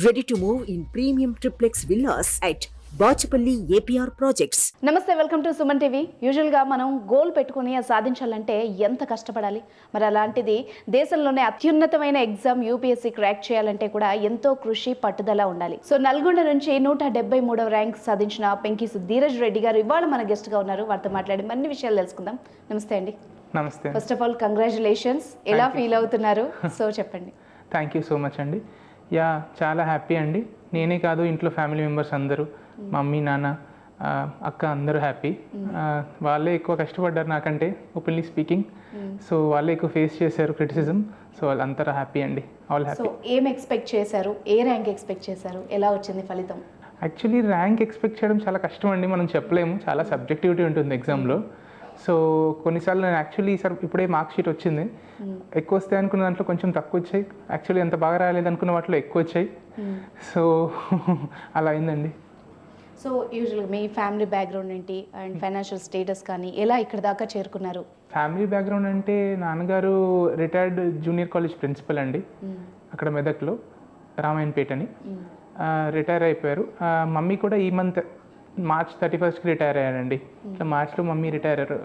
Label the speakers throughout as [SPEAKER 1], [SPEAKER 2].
[SPEAKER 1] Ready to move in premium triplex villas at Bachupally APR projects.
[SPEAKER 2] నమస్తే, welcome to Suman TV. యూజువల్గా మనం goal పెట్టుకుని సాధించాలంటే ఎంత కష్టపడాలి, మరి అలాంటిది దేశంలోనే అత్యున్నతమైన ఎగ్జామ్ యూపీఎస్సీ క్రాక్ చేయాలంటే కూడా ఎంతో కృషి పట్టుదల ఉండాలి. సో నల్గొండ నుంచి 173వ ర్యాంక్ సాధించిన పెంకిసు ధీరజ్ రెడ్డి గారు ఇవాళ మన గెస్ట్గా ఉన్నారు. వారితో మాట్లాడి అన్ని విషయాలు తెలుసుకుందాం. నమస్తే అండి.
[SPEAKER 3] నమస్తే.
[SPEAKER 2] First of all congratulations. ఎలా ఫీల్ అవుతున్నారు? సో చెప్పండి.
[SPEAKER 3] థ్యాంక్ యూ సో మచ్ అండి. యా, చాలా హ్యాపీ అండి. నేనే కాదు, ఇంట్లో ఫ్యామిలీ మెంబర్స్ అందరూ, మమ్మీ నాన్న అక్క అందరూ హ్యాపీ. వాళ్ళే ఎక్కువ కష్టపడ్డారు నాకంటే, ఓపెన్లీ స్పీకింగ్. సో వాళ్ళే ఎక్కువ ఫేస్ చేశారు క్రిటిసిజం. సో వాళ్ళంతా హ్యాపీ అండి, ఆల్ హ్యాపీ.
[SPEAKER 2] సో ఏం ఎక్స్పెక్ట్ చేశారు? ఏ ర్యాంక్ ఎక్స్పెక్ట్ చేశారు? ఎలా వచ్చింది ఫలితం?
[SPEAKER 3] యాక్చువల్లీ ర్యాంక్ ఎక్స్పెక్ట్ చేయడం చాలా కష్టం అండి, మనం చెప్పలేము. చాలా సబ్జెక్టివిటీ ఉంటుంది ఎగ్జామ్లో. సో కొన్నిసార్లు నేను యాక్చువల్లీ ఈసారి ఇప్పుడే మార్క్ షీట్ వచ్చింది, ఎక్కువ వస్తాయి అనుకున్న దాంట్లో కొంచెం తక్కువ వచ్చాయి. యాక్చువల్లీ ఎంత బాగా రాలేదు అనుకున్న వాటిలో ఎక్కువ వచ్చాయి. సో అలా అయిందండి.
[SPEAKER 2] సో యూజువల్గా మీ ఫ్యామిలీ బ్యాక్గ్రౌండ్ ఏంటి అండ్ ఫైనాన్షియల్ స్టేటస్ కానీ ఎలా ఇక్కడ దాకా చేరుకున్నారు?
[SPEAKER 3] ఫ్యామిలీ బ్యాక్గ్రౌండ్ అంటే నాన్నగారు రిటైర్డ్ జూనియర్ కాలేజ్ ప్రిన్సిపల్ అండి, అక్కడ మెదక్లో, రామాయణపేట అని. రిటైర్ అయిపోయారు. మమ్మీ కూడా ఈ మంత్ మార్చ్ 31st రిటైర్ అయ్యారండి. ఇట్లా మార్చ్లో మమ్మీ రిటైర్ అయ్యారు.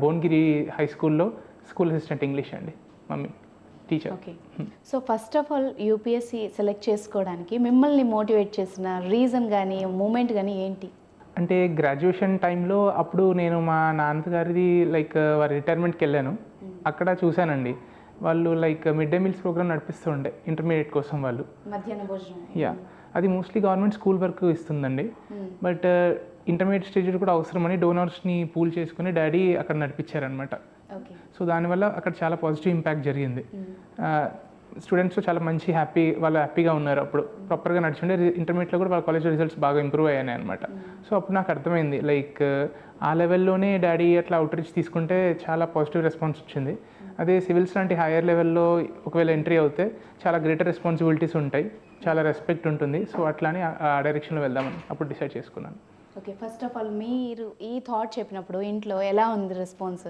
[SPEAKER 3] భువనగిరి హై స్కూల్లో స్కూల్ అసిస్టెంట్ ఇంగ్లీష్ అండి mummy, teacher.
[SPEAKER 2] Okay. So first of all UPSC select చేసుకోవడానికి మిమ్మల్ని మోటివేట్ చేసిన రీజన్ కానీ మూమెంట్ కానీ ఏంటి?
[SPEAKER 3] అంటే గ్రాడ్యుయేషన్ టైంలో అప్పుడు నేను మా నాన్నగారిది లైక్ వారి రిటైర్మెంట్కి వెళ్ళాను. అక్కడ చూశానండి, వాళ్ళు like mid day meals programme నడిపిస్తూ ఉండే ఇంటర్మీడియట్ కోసం వాళ్ళు.
[SPEAKER 2] మధ్యాహ్న భోజనం.
[SPEAKER 3] యా, అది మోస్ట్లీ గవర్నమెంట్ స్కూల్ వరకు ఇస్తుందండి. బట్ ఇంటర్మీడియట్ స్టేజ్ కూడా అవసరమని డోనర్స్ని పూల్ చేసుకుని డాడీ అక్కడ నడిపించారనమాట. సో దానివల్ల అక్కడ చాలా పాజిటివ్ ఇంపాక్ట్ జరిగింది. స్టూడెంట్స్ చాలా మంచి వాళ్ళు హ్యాపీగా ఉన్నారు. అప్పుడు ప్రాపర్గా నడిచిండే. ఇంటర్మీడియట్లో కూడా వాళ్ళ కాలేజ్ రిజల్ట్స్ బాగా ఇంప్రూవ్ అయ్యాయి అనమాట. సో అప్పుడు నాకు అర్థమైంది లైక్ ఆ లెవెల్లోనే డాడీ అట్లా అవుట్ రీచ్ తీసుకుంటే చాలా పాజిటివ్ రెస్పాన్స్ వచ్చింది. అదే సివిల్స్ లాంటి హైయర్ లెవెల్లో ఒకవేళ ఎంట్రీ అవుతే చాలా గ్రేటర్ రెస్పాన్సిబిలిటీస్ ఉంటాయి, చాలా రెస్పెక్ట్ ఉంటుంది. సో అట్లానే ఆ డైరెక్షన్లో వెళ్దామని అప్పుడు డిసైడ్ చేసుకున్నాను.
[SPEAKER 2] ఓకే. ఫస్ట్ ఆఫ్ ఆల్ మీరు ఈ థాట్ చెప్పినప్పుడు ఇంట్లో ఎలా ఉంది రెస్పాన్స్?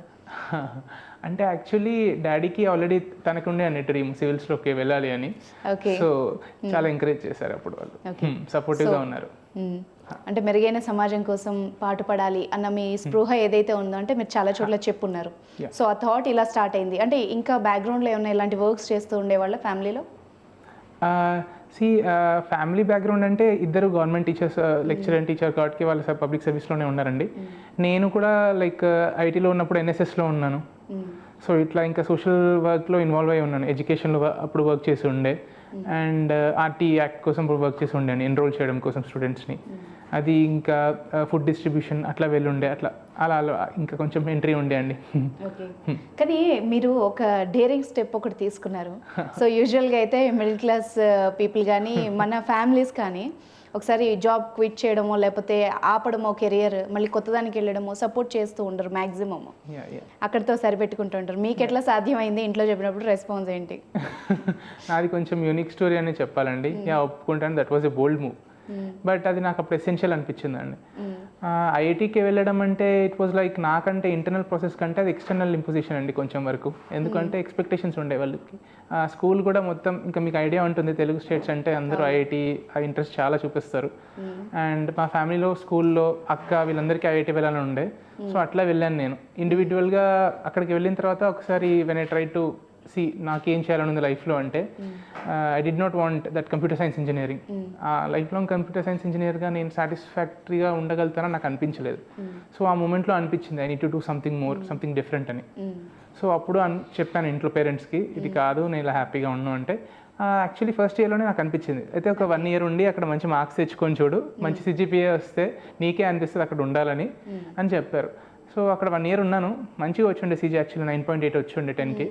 [SPEAKER 3] అంటే యాక్చువల్లీ డాడీకి ఆల్రెడీ తనకుండే అనే డ్రీమ్ సివిల్స్లోకి వెళ్ళాలి అని. సో చాలా ఎంకరేజ్ చేశారు అప్పుడు వాళ్ళు, సపోర్టివ్గా ఉన్నారు.
[SPEAKER 2] అంటే మెరుగైన సమాజం కోసం పాటుపడాలి అన్న మీ స్పృహ ఏదైతే ఉందో, అంటే మీరు చాలా చోట్ల చెప్పున్నారు. సో ఆ థాట్ ఇలా స్టార్ట్ అయింది. అంటే ఇంకా బ్యాక్గ్రౌండ్లో ఏమైనా ఇలాంటి వర్క్స్ చేస్తూ ఉండేవాళ్ళ ఫ్యామిలీలో?
[SPEAKER 3] ఫ్యామిలీ బ్యాక్గ్రౌండ్ అంటే ఇద్దరు government teachers, lecturer and teacher కాబట్టి వాళ్ళు పబ్లిక్ సర్వీస్లోనే ఉన్నారండి. నేను కూడా లైక్ ఐటీలో ఉన్నప్పుడు ఎన్ఎస్ఎస్లో ఉన్నాను. సో ఇట్లా ఇంకా సోషల్ వర్క్లో ఇన్వాల్వ్ అయి ఉన్నాను. ఎడ్యుకేషన్లో అప్పుడు వర్క్ చేసి ఉండే, అండ్ ఆర్టీ యాక్ట్ కోసం ఇప్పుడు వర్క్ చేసి ఉండే, ఎన్రోల్ చేయడం కోసం స్టూడెంట్స్ని. అది ఇంకా ఫుడ్ డిస్ట్రిబ్యూషన్ అట్లా వెళ్ళుండే, అట్లా అలా ఇంకా కొంచెం ఎంట్రీ ఉండే అండి.
[SPEAKER 2] ఓకే. కానీ మీరు ఒక డేరింగ్ స్టెప్ ఒకటి తీసుకున్నారు. సో యూజువల్గా అయితే మిడిల్ క్లాస్ పీపుల్ కానీ మన ఫ్యామిలీస్ కానీ ఒకసారి జాబ్ క్విట్ చేయడమో లేకపోతే ఆపడమో కెరియర్, మళ్ళీ కొత్త దానికి వెళ్ళడమో సపోర్ట్ చేస్తూ ఉండరు మ్యాక్సిమమ్. అక్కడితో సరిపెట్టుకుంటూ ఉంటారు. మీకు ఎట్లా సాధ్యమైంది? ఇంట్లో చెప్పినప్పుడు రెస్పాన్స్ ఏంటి?
[SPEAKER 3] నాది కొంచెం యూనిక్ స్టోరీ అని చెప్పాలండి. ఒప్పుకుంటాను, that was a bold move. But అది నాకు అప్పుడు ఎసెన్షియల్ అనిపించిందండి. ఐఐటీకి వెళ్ళడం అంటే ఇట్ వాజ్ లైక్, నాకంటే ఇంటర్నల్ ప్రాసెస్ కంటే అది ఎక్స్టర్నల్ ఇంపోజిషన్ అండి కొంచెం వరకు. ఎందుకంటే ఎక్స్పెక్టేషన్స్ ఉండే వాళ్ళకి. స్కూల్ కూడా మొత్తం ఇంకా మీకు ఐడియా ఉంటుంది, తెలుగు స్టేట్స్ అంటే అందరూ ఐఐటీ ఇంట్రెస్ట్ చాలా చూపిస్తారు. అండ్ మా ఫ్యామిలీలో స్కూల్లో అక్క వీళ్ళందరికీ ఐఐటీ వెళ్ళాలని ఉండే. సో అట్లా వెళ్ళాను నేను ఇండివిజువల్గా. అక్కడికి వెళ్ళిన తర్వాత ఒకసారి వెన్ ఐ ట్రై టు నాకేం చేయాలని ఉంది లైఫ్లో అంటే, I did not want that computer science engineering. Life long computer science ఇంజనీర్గా నేను సాటిస్ఫాక్టరీగా ఉండగలుగుతానని నాకు అనిపించలేదు. సో ఆ మూమెంట్లో అనిపించింది I need to do something more, something different అని. సో అప్పుడు చెప్పాను ఇంట్లో పేరెంట్స్కి, ఇది కాదు నేను ఇలా హ్యాపీగా ఉన్నాను అంటే. యాక్చువల్లీ ఫస్ట్ ఇయర్లోనే నాకు అనిపించింది, అయితే ఒక 1 year ఉండి అక్కడ మంచి మార్క్స్ తెచ్చుకొని చూడు, మంచి సిజిపిఏ వస్తే నీకే అనిపిస్తుంది అక్కడ ఉండాలని అని చెప్పారు. సో అక్కడ 1 year ఉన్నాను. మంచిగా వచ్చిండే సిజీ, యాక్చువల్లీ 9.8 వచ్చిండే 10కి.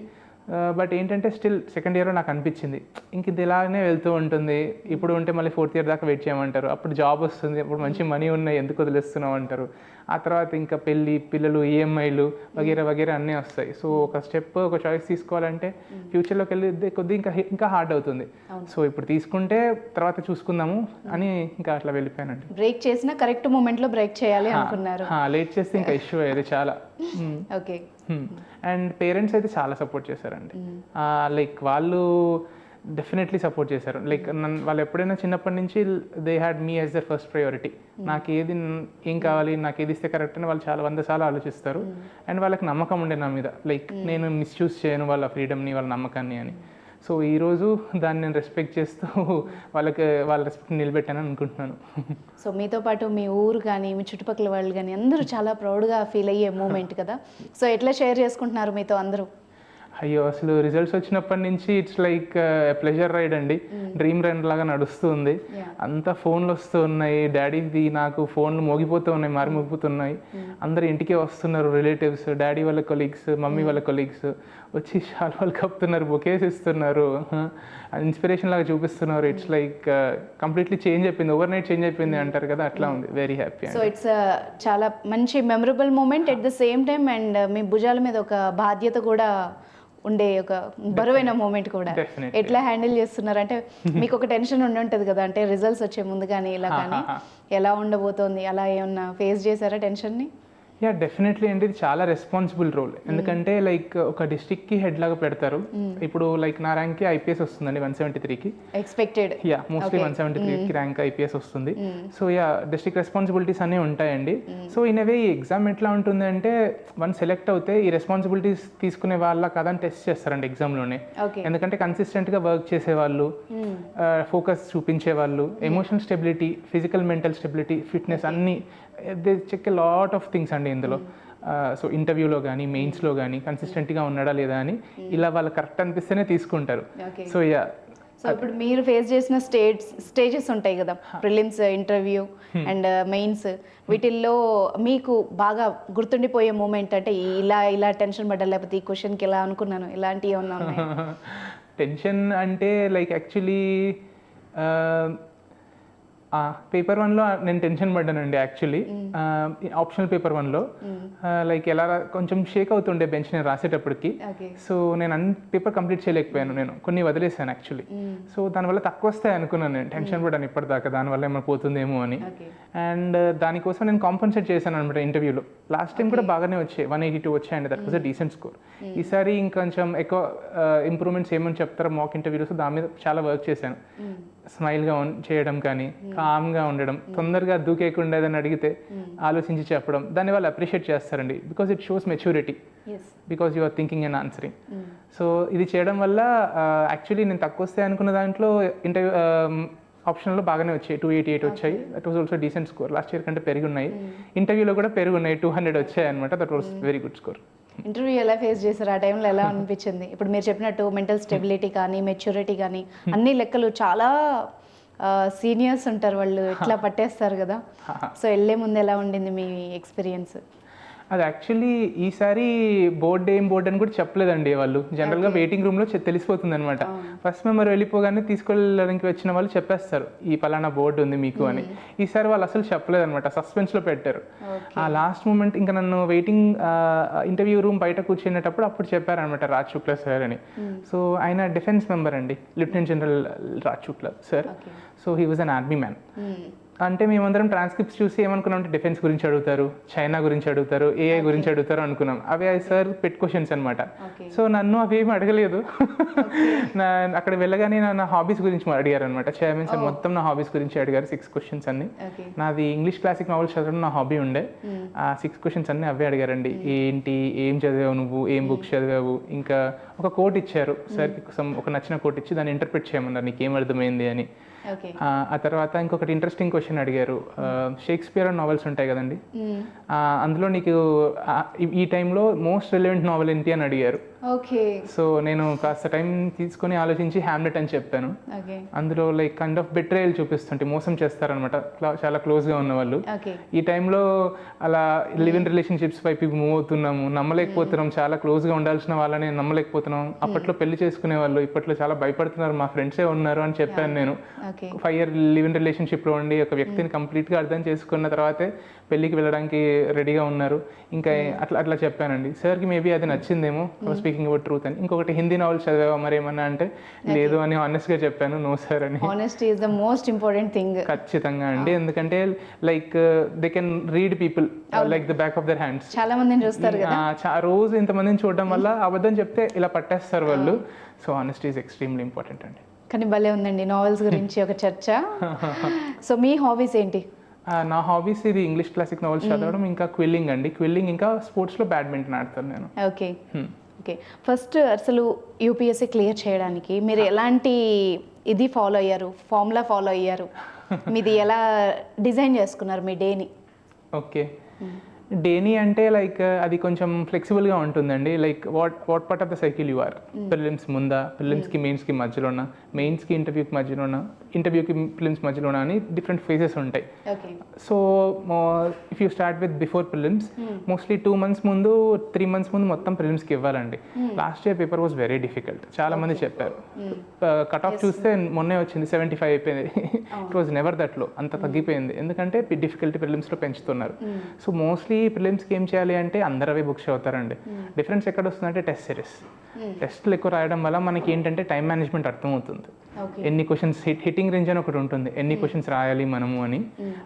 [SPEAKER 3] బట్ ఏంటంటే స్టిల్ సెకండ్ ఇయర్లో నాకు అనిపించింది ఇంక ఇది ఇలానే వెళ్తూ ఉంటుంది, ఇప్పుడు ఉంటే మళ్ళీ 4th year దాకా వెయిట్ చేయమంటారు, అప్పుడు జాబ్ వస్తుంది, అప్పుడు మంచి మనీ ఉన్నాయి, ఎందుకు వదిలేస్తున్నావు అంటారు. ఆ తర్వాత ఇంకా పెళ్ళి, పిల్లలు, ఈఎంఐలు వగేరా వగేరా అన్నీ వస్తాయి. సో ఒక స్టెప్, ఒక చాయిస్ తీసుకోవాలంటే ఫ్యూచర్లోకి వెళ్ళి కొద్దిగా ఇంకా హార్డ్ అవుతుంది. సో ఇప్పుడు తీసుకుంటే తర్వాత చూసుకుందాము అని ఇంకా అట్లా వెళ్ళిపోయానండి.
[SPEAKER 2] బ్రేక్ చేసిన కరెక్ట్ మూమెంట్లో బ్రేక్ చేయాలి అనుకున్నారు.
[SPEAKER 3] లేట్ చేస్తే ఇంకా ఇష్యూ అయ్యేది చాలా.
[SPEAKER 2] ఓకే.
[SPEAKER 3] అండ్ పేరెంట్స్ అయితే చాలా సపోర్ట్ చేశారండి. లైక్ వాళ్ళు డెఫినెట్లీ సపోర్ట్ చేశారు. లైక్ వాళ్ళు ఎప్పుడైనా చిన్నప్పటి నుంచి they had me as their first priority. నాకు ఏది ఏం కావాలి, నాకు ఏది ఇస్తే కరెక్ట్ అని వాళ్ళు చాలా 100 సార్లు ఆలోచిస్తారు. అండ్ వాళ్ళకి నమ్మకం ఉండే నా మీద, లైక్ నేను మిస్యూజ్ చేయను వాళ్ళ ఫ్రీడమ్ని, వాళ్ళ నమ్మకాన్ని అని. సో ఈరోజు దాన్ని నేను రెస్పెక్ట్ చేస్తూ వాళ్ళ రెస్పెక్ట్ నిలబెట్టానని అనుకుంటున్నాను.
[SPEAKER 2] సో మీతో పాటు మీ ఊరు కానీ మీ చుట్టుపక్కల వాళ్ళు కానీ అందరూ చాలా ప్రౌడ్గా ఫీల్ అయ్యే మూమెంట్ కదా. సో ఎట్లా షేర్ చేసుకుంటున్నారు మీతో అందరూ?
[SPEAKER 3] అయ్యో, అసలు రిజల్ట్స్ వచ్చినప్పటి నుంచి ఇట్స్ లైక్ ప్లెజర్ రైడ్ అండి. డ్రీమ్ రన్ లాగా నడుస్తుంది. అంతా ఫోన్లు వస్తూ ఉన్నాయి, డాడీది నాకు ఫోన్లు మోగిపోతూ ఉన్నాయి, మోగిపోతున్నాయి. అందరు ఇంటికే వస్తున్నారు, రిలేటివ్స్, డాడీ వాళ్ళ కొలీగ్స్, మమ్మీ వాళ్ళ కొలీగ్స్ వచ్చి శాల్వాలు కప్పుతున్నారు, బొకేస్ ఇస్తున్నారు, ఇన్స్పిరేషన్ లాగా చూపిస్తున్నారు. ఇట్స్ లైక్ కంప్లీట్లీ చేంజ్ అయిపోయింది, ఓవర్ నైట్ చేంజ్ అయిపోయింది అంటారు కదా, అట్లా ఉంది. Very happy.
[SPEAKER 2] సో ఇట్స్ చాలా మంచి memorable moment at the same time. And మీ భుజాల మీద ఒక బాధ్యత కూడా ఉండే, ఒక బరువైన మూమెంట్ కూడా. ఎట్లా హ్యాండిల్ చేస్తున్నారు? అంటే మీకు ఒక టెన్షన్ ఉంటుంది కదా, అంటే రిజల్ట్స్ వచ్చే ముందు కానీ ఇలా కానీ ఎలా ఉండబోతోంది, అలా ఏమన్నా ఫేస్ చేశారా టెన్షన్ని?
[SPEAKER 3] యా, డెఫినెట్లీ అండి. ఇది చాలా రెస్పాన్సిబుల్ రోల్. ఎందుకంటే లైక్ ఒక డిస్ట్రిక్ట్కి హెడ్ లాగా పెడతారు. ఇప్పుడు లైక్ నా ర్యాంక్కి ఐపీఎస్ వస్తుందండి 173కి
[SPEAKER 2] ఎక్స్పెక్టెడ్.
[SPEAKER 3] యా, మోస్ట్లీ 173కి ర్యాంక్ ఐపీఎస్ వస్తుంది. సో యా, డిస్ట్రిక్ట్ రెస్పాన్సిబిలిటీస్ అన్నీ ఉంటాయండి. సో ఇన్ అవే ఈ ఎగ్జామ్ ఎట్లా ఉంటుంది అంటే, వన్ సెలెక్ట్ అవుతే ఈ రెస్పాన్సిబిలిటీస్ తీసుకునే వాళ్ళ కదని టెస్ట్ చేస్తారండి ఎగ్జామ్లోనే. ఎందుకంటే కన్సిస్టెంట్గా వర్క్ చేసేవాళ్ళు, ఫోకస్ చూపించే వాళ్ళు, emotional stability, physical mental stability, fitness అన్నీ they check a lot of things అండి ఇందులో. సో ఇంటర్వ్యూలో కానీ మెయిన్స్లో కానీ కన్సిస్టెంట్గా ఉన్నాడా లేదా అని ఇలా వాళ్ళు కరెక్ట్ అనిపిస్తేనే తీసుకుంటారు. సో యా,
[SPEAKER 2] సో ఇప్పుడు మీరు ఫేస్ చేసిన స్టేజెస్ ఉంటాయి కదా, ప్రిలిమ్స్, ఇంటర్వ్యూ అండ్ మెయిన్స్, వీటిల్లో మీకు బాగా గుర్తుండిపోయే మూమెంట్ అంటే ఇలా టెన్షన్ పడ్డా, లేకపోతే ఈ క్వశ్చన్కి ఎలా అనుకున్నాను, ఇలాంటివి ఏమన్నా ఉన్నాయి?
[SPEAKER 3] టెన్షన్ అంటే లైక్ యాక్చువల్లీ పేపర్ 1లో నేను టెన్షన్ పడ్డానండి యాక్చువల్లీ. ఆప్షనల్ పేపర్ 1లో లైక్ ఎలా కొంచెం షేక్ అవుతుండే బెంచ్ నేను రాసేటప్పటికి. సో నేను పేపర్ కంప్లీట్ చేయలేకపోయాను, నేను కొన్ని వదిలేసాను యాక్చువల్లీ. సో దానివల్ల తక్కువ వస్తాయి అనుకున్నాను, నేను టెన్షన్ పడ్డాను ఇప్పటిదాకా, దానివల్ల ఏమైనా పోతుందేమో అని. అండ్ దానికోసం నేను కాంపన్సేట్ చేశాను అనమాట ఇంటర్వ్యూలో. లాస్ట్ టైం కూడా బాగానే వచ్చాయి, 182 వచ్చాయండి, that was a decent score. ఈసారి ఇంకొంచెం ఎక్కువ ఇంప్రూవ్మెంట్స్ ఏమని చెప్తారో మాక్ ఇంటర్వ్యూస్, దాని మీద చాలా వర్క్ చేశాను. స్మైల్గా చేయడం కానీ, కామ్గా ఉండడం, తొందరగా దూకేయకుండా ఏదైనా అడిగితే ఆలోచించి చెప్పడం, దాన్ని వాళ్ళు అప్రిషియేట్ చేస్తారండి. Because it shows maturity, because you are thinking and answering. So ఇది చేయడం వల్ల యాక్చువల్లీ నేను తక్కువ వస్తాయి అనుకున్న దాంట్లో ఇంటర్వ్యూ ఆప్షన్లో బాగానే వచ్చాయి, 288 వచ్చాయి. That was also decent score. Last year కంటే పెరిగి ఉన్నాయి. ఇంటర్వ్యూలో కూడా పెరిగి ఉన్నాయి, 200 వచ్చాయి అనమాట. That was very good score.
[SPEAKER 2] Interview ఎలా ఫేస్ చేశారు? ఆ టైంలో ఎలా అనిపించింది? ఇప్పుడు మీరు చెప్పినట్టు మెంటల్ స్టెబిలిటీ కానీ, మెచ్యూరిటీ కానీ, అన్ని లెక్కలు చాలా సీనియర్స్ ఉంటారు, వాళ్ళు ఇట్లా పట్టేస్తారు కదా. సో వెళ్ళే ముందు ఎలా ఉండింది మీ ఎక్స్పీరియన్స్?
[SPEAKER 3] అది యాక్చువల్లీ ఈసారి బోర్డ్ అని కూడా చెప్పలేదండి వాళ్ళు. జనరల్గా వెయిటింగ్ రూమ్లో తెలిసిపోతుంది అనమాట. ఫస్ట్ మెంబర్ వెళ్ళిపోగానే తీసుకెళ్ళడానికి వచ్చిన వాళ్ళు చెప్పేస్తారు, ఈ పలానా బోర్డు ఉంది మీకు అని. ఈసారి వాళ్ళు అసలు చెప్పలేదు అనమాట, సస్పెన్స్లో పెట్టారు. ఆ లాస్ట్ మూమెంట్ ఇంకా నన్ను వెయిటింగ్ ఇంటర్వ్యూ రూమ్ బయట కూర్చునేటప్పుడు అప్పుడు చెప్పారనమాట, రాజ్ శుక్లా సార్ అని. సో ఆయన డిఫెన్స్ మెంబర్ అండి, lieutenant general Raj Shukla sir. So he was an army man. అంటే మేమందరం ట్రాన్స్క్రిప్ట్స్ చూసి ఏమనుకున్నాం అంటే, డిఫెన్స్ గురించి అడుగుతారు, చైనా గురించి అడుగుతారు, ఏఐ గురించి అడుగుతారు అనుకున్నాం. అవి సార్ పెట్ క్వశ్చన్స్ అనమాట. సో నన్ను అవి ఏమి అడగలేదు. అక్కడ వెళ్ళగానే నా హాబీస్ గురించి అడిగారు అనమాట. చైర్మన్ సార్ మొత్తం నా హాబీస్ గురించి అడిగారు, 6 క్వశ్చన్స్ అన్ని. నాది ఇంగ్లీష్ క్లాసిక్ నావెల్స్ చదవడం నా హాబీ ఉండే. ఆ 6 క్వశ్చన్స్ అన్ని అవే అడిగారండి. ఏంటి, ఏం చదివావు నువ్వు, ఏం బుక్స్ చదివావు, ఇంకా ఒక కోట్ ఇచ్చారు సార్కి, ఒక నచ్చిన కోట్ ఇచ్చి దాన్ని ఇంటర్ప్రిట్ చేయమన్నారు, నీకేం అర్థమైంది అని. ఆ తర్వాత ఇంకొకటి ఇంట్రెస్టింగ్ క్వశ్చన్ అడిగారు, షేక్స్పియర్ నావెల్స్ ఉంటాయి కదండి, అందులో నీకు ఈ టైంలో మోస్ట్ రిలవెంట్ నావెల్ ఏంటి అని అడిగారు. సో నేను కాస్త టైం తీసుకొని ఆలోచించి హ్యామ్లెట్ అని చెప్పాను. అందులో లైక్ కైండ్ ఆఫ్ బెట్రేయల్ చూపిస్తుంటే, మోసం చేస్తారనమాట చాలా క్లోజ్గా ఉన్న వాళ్ళు. ఈ టైంలో అలా లివ్ ఇన్ రిలేషన్షిప్స్ వైపు మూవ్ అవుతున్నాము, నమ్మలేకపోతున్నాం, చాలా క్లోజ్గా ఉండాల్సిన వాళ్ళని నమ్మలేకపోతున్నాం. అప్పట్లో పెళ్లి చేసుకునే వాళ్ళు ఇప్పట్లో చాలా భయపడుతున్నారు, మా ఫ్రెండ్సే ఉన్నారు అని చెప్పాను నేను. 5 year లివ్ ఇన్ రిలేషన్షిప్లో ఉండి ఒక వ్యక్తిని కంప్లీట్గా అర్థం చేసుకున్న తర్వాతే పెళ్ళికి వెళ్ళడానికి రెడీగా ఉన్నారు. ఇంకా అట్లా చెప్పానండి. సార్కి మేబీ అది నచ్చిందేమో, స్పీకింగ్ అబౌట్ ట్రూత్ అని. ఇంకొకటి హిందీ నావెల్స్ చదివా మరి ఏమన్నా అంటే, లేదు అని హానెస్ట్గా చెప్పాను, నో సార్ అని.
[SPEAKER 2] Honesty is the most important thing.
[SPEAKER 3] ఖచ్చితంగా అండి, ఎందుకంటే like they can read people like the back of their hands.
[SPEAKER 2] చాలా మందిని చూస్తారు కదా,
[SPEAKER 3] రోజు ఇంతమందిని చూడడం వల్ల అబద్ధం చెప్తే ఇలా పట్టేస్తారు వాళ్ళు. So honesty is extremely important అండి.
[SPEAKER 2] కానీ భలే ఉందండి నావెల్స్ గురించి ఒక చర్చ. సో మీ హాబీస్ ఏంటి?
[SPEAKER 3] నా హాబీస్ ఇది ఇంగ్లీష్ క్లాసిక్ నావెల్స్ చదవడం, ఇంకా క్విల్లింగ్ అండి. క్విల్లింగ్, ఇంకా స్పోర్ట్స్లో బ్యాడ్మింటన్ ఆడతాను నేను.
[SPEAKER 2] Okay okay. ఫస్ట్ అసలు యూపీఎస్సీ క్లియర్ చేయడానికి మీరు ఎలాంటి ఇది ఫాలో అయ్యారు, ఫార్ములా ఫాలో అయ్యారు? మీది ఎలా డిజైన్ చేసుకున్నారు మీ డేని?
[SPEAKER 3] ఓకే, డేని అంటే లైక్ అది కొంచెం ఫ్లెక్సిబుల్గా ఉంటుందండి. Like what part of the cycle you are, prelims ముందా, ప్రిలిమ్స్కి మెయిన్స్కి మధ్యలోనా, మెయిన్స్కి ఇంటర్వ్యూకి మధ్యలోనా, ఇంటర్వ్యూకి ప్రిలిమ్స్ మధ్యలోనా అని డిఫరెంట్ ఫేజెస్ ఉంటాయి. So if you start with before prelims, mostly 2 months ముందు 3 months ముందు మొత్తం ప్రిలిమ్స్కి ఇవ్వాలండి. Last year paper was very difficult, చాలా మంది చెప్పారు. కట్ ఆఫ్ చూస్తే మొన్నే వచ్చింది 75 అయిపోయింది. ఇట్ వాజ్ నెవర్ దట్లో, అంత తగ్గిపోయింది. ఎందుకంటే డిఫికల్టీ ప్రిలిమ్స్లో పెంచుతున్నారు. సో మోస్ట్లీ ప్రిలిమ్స్కి ఏం చేయాలి అంటే అందరూ అవే బుక్స్ అవుతారండి. డిఫరెన్స్ ఎక్కడ వస్తుందంటే టెస్ట్ సిరీస్. టెస్ట్లు ఎక్కువ రాయడం వల్ల మనకి ఏంటంటే టైం మేనేజ్మెంట్ అర్థమవుతుంది. ఎన్ని క్వశ్చన్స్, హిట్టింగ్ రేంజ్ అని ఒకటి ఉంటుంది, ఎన్ని క్వశ్చన్స్ రాయాలి మనము అని.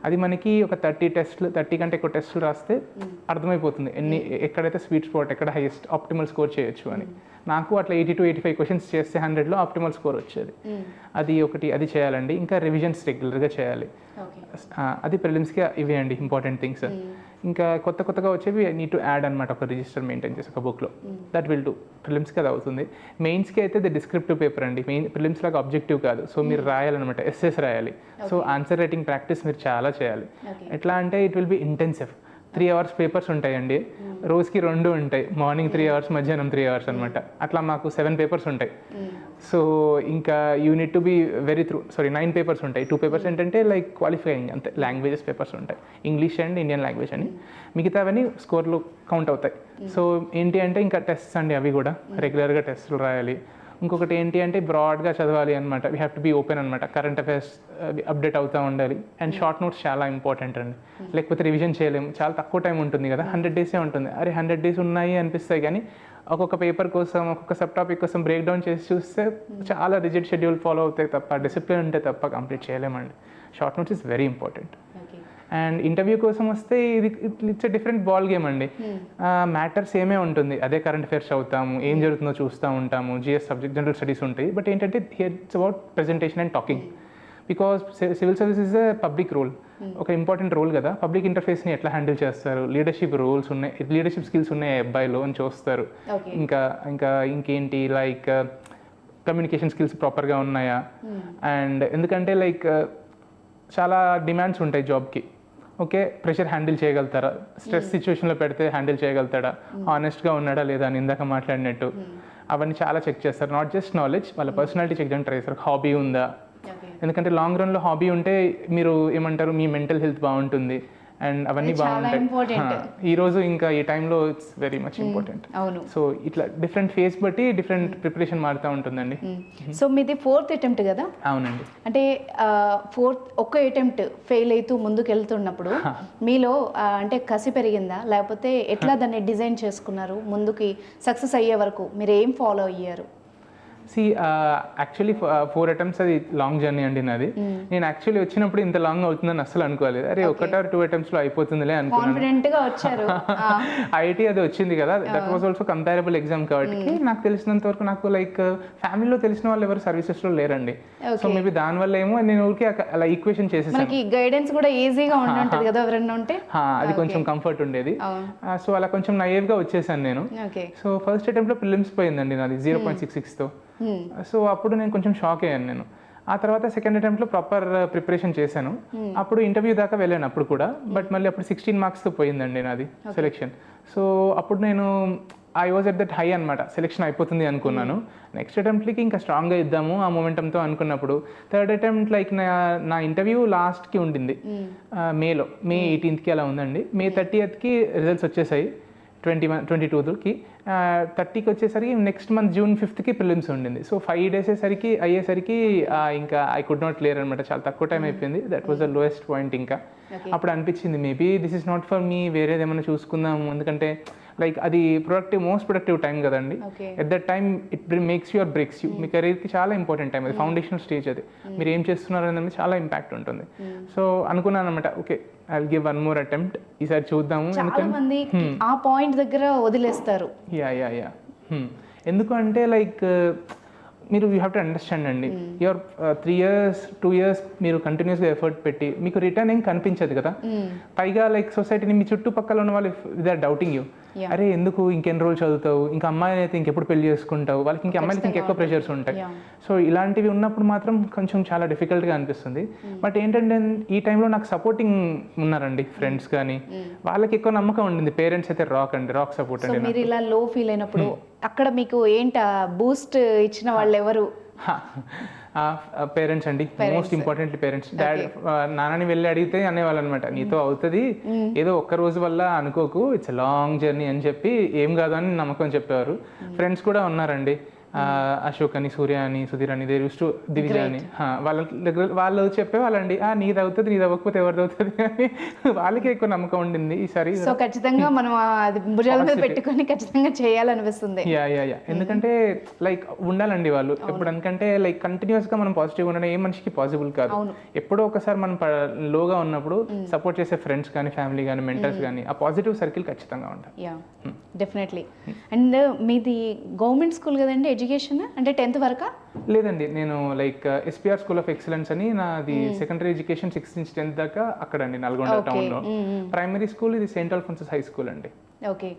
[SPEAKER 3] అది మనకి ఒక 30 కంటే ఎక్కువ టెస్టులు రాస్తే అర్థమైపోతుంది ఎక్కడైతే స్వీట్ స్పాట్, ఎక్కడ హైయెస్ట్ ఆప్టిమల్ స్కోర్ చేయొచ్చు అని. నాకు అట్లా 80 to 85 క్వశ్చన్స్ చేస్తే 100లో ఆప్టిమల్ స్కోర్ వచ్చేది. అది చేయాలండి. ఇంకా రివిజన్స్ రెగ్యులర్గా చేయాలి. అది ప్రిలిమ్స్కి ఇవే అండి ఇంపార్టెంట్ థింగ్స్. ఇంకా కొత్తగా వచ్చేవి నీడ్ టు యాడ్ అనమాట, ఒక రిజిస్టర్ మెయింటైన్ చేసి ఒక బుక్లో. That will do. ప్రిలిమ్స్కి అది అవుతుంది. మెయిన్స్కి అయితే ఇది డిస్క్రిప్టివ్ పేపర్ అండి. ప్రిలిమ్స్ లాగా ఆబ్జెక్టివ్ కాదు. సో మీరు రాయాలన్నమాట, ఎస్ఎస్ రాయాలి. సో ఆన్సర్ రైటింగ్ ప్రాక్టీస్ మీరు చాలా చేయాలి. ఎట్లా అంటే it will be intensive. 3 hours papers ఉంటాయండి. రోజుకి 2 ఉంటాయి, మార్నింగ్ 3 hours, మధ్యాహ్నం 3 hours అనమాట. అట్లా మాకు 7 పేపర్స్ ఉంటాయి. సో ఇంకా you need to be very 9 papers ఉంటాయి. 2 పేపర్స్ ఏంటంటే లైక్ క్వాలిఫైయింగ్, అంతే, లాంగ్వేజెస్ పేపర్స్ ఉంటాయి, ఇంగ్లీష్ అండ్ ఇండియన్ లాంగ్వేజ్ అని. మిగతావన్నీ స్కోర్లు కౌంట్ అవుతాయి. సో ఏంటి అంటే ఇంకా టెస్ట్స్ అండి, అవి కూడా రెగ్యులర్గా టెస్టులు రాయాలి. ఇంకొకటి ఏంటి అంటే బ్రాడ్గా చదవాలి అనమాట. We have to be open అనమాట. కరెంట్ అఫైర్స్ అప్డేట్ అవుతూ ఉండాలి. అండ్ షార్ట్ నోట్స్ చాలా ఇంపార్టెంట్ అండి. లేకపోతే రివిజన్ చేయలేము, చాలా తక్కువ టైం ఉంటుంది కదా, 100 days ఉంటుంది. అరే 100 days ఉన్నాయి అనిపిస్తాయి, కానీ ఒక్కొక్క పేపర్ కోసం, ఒక్కొక్క సబ్ టాపిక్ కోసం బ్రేక్ డౌన్ చేసి చూస్తే చాలా రిజిడ్ షెడ్యూల్ ఫాలో అవుతాయి తప్ప, డిసిప్లిన్ ఉంటే తప్ప కంప్లీట్ చేయలేమండి. Short notes is very important. And interview కోసం వస్తే it's a different ball game అండి. మ్యాటర్ సేమే ఉంటుంది, అదే కరెంట్ అఫైర్స్ చదువుతాము, ఏం జరుగుతుందో చూస్తూ ఉంటాము, జిఎస్ సబ్జెక్ట్, జనరల్ స్టడీస్ ఉంటాయి. బట్ ఏంటంటే it's about presentation and talking. Because civil service is a public role, ఒక ఇంపార్టెంట్ రోల్ కదా. పబ్లిక్ ఇంటర్ఫేస్ని ఎట్లా హ్యాండిల్ చేస్తారు, లీడర్షిప్ రోల్స్ ఉన్నాయి, లీడర్షిప్ స్కిల్స్ ఉన్నాయి అబ్బాయిలో అని చూస్తారు. ఇంకేంటి లైక్ కమ్యూనికేషన్ స్కిల్స్ ప్రాపర్గా ఉన్నాయా. అండ్ ఎందుకంటే లైక్ చాలా డిమాండ్స్ ఉంటాయి జాబ్కి. ఓకే, ప్రెషర్ హ్యాండిల్ చేయగలుగుతారా, స్ట్రెస్ సిచ్యువేషన్లో పెడితే హ్యాండిల్ చేయగలుగుతాడా, హానెస్ట్గా ఉన్నాడా లేదా అని ఇందాక మాట్లాడినట్టు అవన్నీ చాలా చెక్ చేస్తారు. నాట్ జస్ట్ నాలెడ్జ్, వాళ్ళ పర్సనాలిటీ చెక్ చేయడానికి ట్రై చేస్తారు. హాబీ ఉందా, ఎందుకంటే లాంగ్ రన్లో హాబీ ఉంటే మీరు ఏమంటారు, మీ మెంటల్ హెల్త్ బాగుంటుంది అండ్ అవన్నీ బాగుంటాయి. ఈరోజు ఇంకా ఈ టైంలో it's very much important. So ఇట్లా డిఫరెంట్ ఫేస్ బట్టి డిఫరెంట్ ప్రిపరేషన్ మారుతూ ఉంటుందండి.
[SPEAKER 2] సో మీది 4th attempt కదా?
[SPEAKER 3] అవునండి.
[SPEAKER 2] అంటే 4th ఒక్క అటెంప్ట్ ఫెయిల్ అవుతూ ముందుకు వెళ్తున్నప్పుడు మీలో అంటే కసి పెరిగిందా, లేకపోతే ఎట్లా దాన్ని డిజైన్ చేసుకున్నారు? ముందుకి సక్సెస్ అయ్యే వరకు మీరు ఏం ఫాలో అయ్యారు?
[SPEAKER 3] యాక్చువల్లీ 4 attempts అది లాంగ్ జర్నీ అండి నాది. నేను యాక్చువల్లీ వచ్చినప్పుడు ఇంత లాంగ్ అవుతుందని అసలు అనుకోలేదు. అరే 1 or 2 attemptsలో అయిపోతుందిలే అనుకున్నాను. ఐఐటీ అది వచ్చింది కదా, that was also comparable exam కాబట్టి నాకు తెలిసినంత వరకు నాకు లైక్ ఫ్యామిలీలో తెలిసిన వాళ్ళు ఎవరు సర్వీసెస్లో లేరండి. సో మేబీ దానివల్ల ఏమో నేను ఊరికి అలా ఈక్వేషన్ చేసేసాను.
[SPEAKER 2] గైడెన్స్ కూడా ఈజీగా ఉంటుంది కదా ఎవరైనా ఉంటే,
[SPEAKER 3] అది కొంచెం కంఫర్ట్ ఉండేది. సో అలా కొంచెం నైవ్గా వచ్చేసాను నేను. సో ఫస్ట్ అటెంప్ట్లో ప్రిలిమ్స్ పోయిందండి నాది 0.66తో. సో అప్పుడు నేను కొంచెం షాక్ అయ్యాను నేను. ఆ తర్వాత సెకండ్ అటెంప్ట్లో ప్రాపర్ ప్రిపరేషన్ చేశాను. అప్పుడు ఇంటర్వ్యూ దాకా వెళ్ళాను అప్పుడు కూడా, బట్ మళ్ళీ అప్పుడు 16 marksతో పోయిందండి నాది సెలెక్షన్. సో అప్పుడు నేను I was at that high అనమాట, సెలెక్షన్ అయిపోతుంది అనుకున్నాను. నెక్స్ట్ అటెంప్ట్కి ఇంకా స్ట్రాంగ్గా ఇద్దాము ఆ మొమెంటంతో అనుకున్నప్పుడు థర్డ్ అటెంప్ట్ లైక్ నా ఇంటర్వ్యూ లాస్ట్కి ఉండింది, మే 18th అలా ఉందండి. మే 30th రిజల్ట్స్ వచ్చేసాయి. 22కి 30కి వచ్చేసరికి next month June 5th prelims ఉండింది. సో 5 days అయ్యేసరికి ఇంకా ఐ కుడ్ నాట్ క్లియర్ అనమాట. చాలా తక్కువ టైం అయిపోయింది. That was the lowest point. ఇంకా అప్పుడు అనిపించింది maybe this is not for me, వేరేది ఏమైనా చూసుకుందాము. ఎందుకంటే లైక్ అది మోస్ట్ ప్రొడక్టివ్ టైం కదండి. At that time it makes you or breaks you. మీ కెరీర్కి చాలా ఇంపార్టెంట్ టైం అది, ఫౌండేషనల్ స్టేజ్ అది. మీరు ఏం చేస్తున్నారు అనేది చాలా ఇంపాక్ట్ ఉంటుంది. సో అనుకున్నాను అనమాట, okay I will give 1 more attempt, ఈసారి చూద్దాము.
[SPEAKER 2] ఎందుకంటే ఆ పాయింట్ దగ్గర వదిలేస్తారు.
[SPEAKER 3] యా ఎందుకు అంటే లైక్ మీరు యూ హ్యావ్ టు అండర్స్టాండ్ అండి, యువర్ 3 years 2 years మీరు కంటిన్యూస్గా ఎఫర్ట్ పెట్టి మీకు రిటర్న్ ఏం కనిపించదు కదా. పైగా లైక్ సొసైటీని మీ చుట్టుపక్కల ఉన్న వాళ్ళు దే ఆర్ డౌటింగ్ యూ. అరే ఎందుకు ఇంకెన్ని రోజులు చదువుతావు, ఇంకా అమ్మాయిని అయితే ఇంకెప్పుడు పెళ్లి చేసుకుంటావు, వాళ్ళకి ఇంకా అమ్మాయిలకి ఇంకెక్కువ ప్రెషర్స్ ఉంటాయి. సో ఇలాంటివి ఉన్నప్పుడు మాత్రం కొంచెం చాలా డిఫికల్ట్గా అనిపిస్తుంది. బట్ ఏంటంటే ఈ టైంలో నాకు సపోర్టింగ్ ఉన్నారండి, ఫ్రెండ్స్ కానీ, వాళ్ళకి ఎక్కువ నమ్మకం ఉండింది. పేరెంట్స్ అయితే రాక్ సపోర్ట్ అండి.
[SPEAKER 2] మీరు ఇలా లో ఫీల్ అయినప్పుడు అక్కడ మీకు ఏంట బూస్ట్ ఇచ్చిన వాళ్ళు ఎవరు?
[SPEAKER 3] పేరెంట్స్ అండి, మోస్ట్ ఇంపార్టెంట్లీ పేరెంట్స్. డాడీ నాన్నని వెళ్ళి అడిగితే అనేవాళ్ళు అనమాట, నీతో అవుతుంది, ఏదో ఒక్క రోజు వల్ల అనుకోకు, ఇట్స్ లాంగ్ జర్నీ అని చెప్పి ఏం కాదు అని నమ్మకం చెప్పేవారు. ఫ్రెండ్స్ కూడా ఉన్నారండి, అశోక్ అని, సూర్య అని, సుధీర్ అని, దే యూస్ టు దివిజ అని, వాళ్ళ దగ్గర వాళ్ళు చెప్పేవాళ్ళండి, నీది అవుతుంది, నీది అవ్వకపోతే ఎవరిది అవుతుంది అని. వాళ్ళకి ఎక్కువ నమ్మకం ఉండింది ఈసారి.
[SPEAKER 2] సో ఖచ్చితంగా మనం అది భుజాల మీద పెట్టుకొని ఖచ్చితంగా చేయాలనిపిస్తుంది.
[SPEAKER 3] యా ఎందుకంటే లైక్ ఉండాలండి వాళ్ళు ఎప్పుడు, ఎందుకంటే లైక్ కంటిన్యూస్గా మనం పాజిటివ్గా ఉండడం ఏ మనిషికి పాసిబుల్ కాదు. ఎప్పుడో ఒకసారి మనం లోగా ఉన్నప్పుడు సపోర్ట్ చేసే ఫ్రెండ్స్ కానీ, ఫ్యామిలీ కానీ, మెంటర్స్ కానీ, ఆ పాజిటివ్ సర్కిల్ ఖచ్చితంగా ఉంటాయి.
[SPEAKER 2] Yeah definitely. అండ్ మీది గవర్నమెంట్ స్కూల్ కదండి ఎడ్యుకేషన్, అంటే 10th వరకా?
[SPEAKER 3] లేదండి, నేను like SPR school of excellence అని, నాది సెకండరీ ఎడ్యుకేషన్ 6th నుంచి 10th దాకా అక్కడండి, నల్గొండ టౌన్లో. ప్రైమరీ స్కూల్ ఇది సెయింట్ అల్ఫోన్సస్ హై స్కూల్ అండి,
[SPEAKER 2] ఓకే,